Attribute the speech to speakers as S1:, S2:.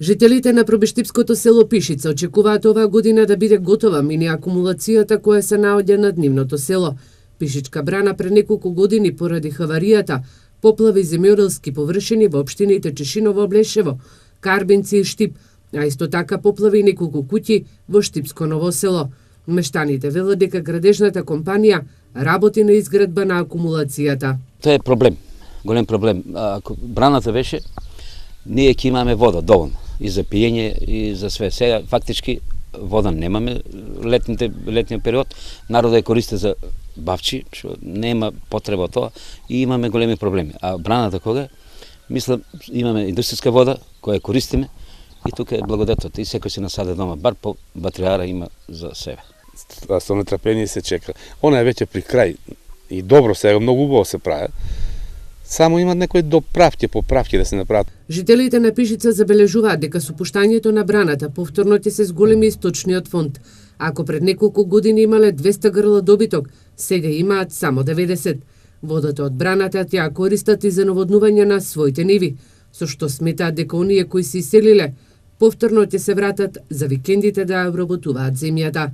S1: Жителите на пробиштипското село Пишица очекуваат оваа година да биде готова мини акумулацијата која се наоѓа на нивното село. Пишичка брана пред неколку години поради хаваријата поплави земјоделски површини во општините Чешиново, Блешево, Карбинци и Штип, а исто така поплави неколку куќи во Штипско Ново село. Мештаните велат дека градежната компанија работи на изградба на акумулацијата.
S2: Тоа е проблем, голем проблем. Ако браната беше, ние ќе имаме вода доволно и за пиење и за све. Сега фактички вода немаме летниот период, народот ја користи за бавчи, што нема потреба тоа и имаме големи проблеми. А браната кога? Мислам, имаме индустријска вода која користиме и тука е благодетот. И секој си насаде дома, бар по батријара има за себе.
S3: Со нетрпение се чека. Она е веќе при крај и добро сега, многу убаво се прави. Само имат некои поправки да се направат.
S1: Жителите на Пишица забележуваат дека со пуштањето на браната повторно ќе се зголеми источниот фонд. Ако пред неколку години имале 200 грла добиток, сега имаат само 90. Водата од браната ја користат и за наводнување на своите ниви, со што сметаат дека оние кои се иселиле повторно ќе се вратат за викендите да ја обработуваат земјата.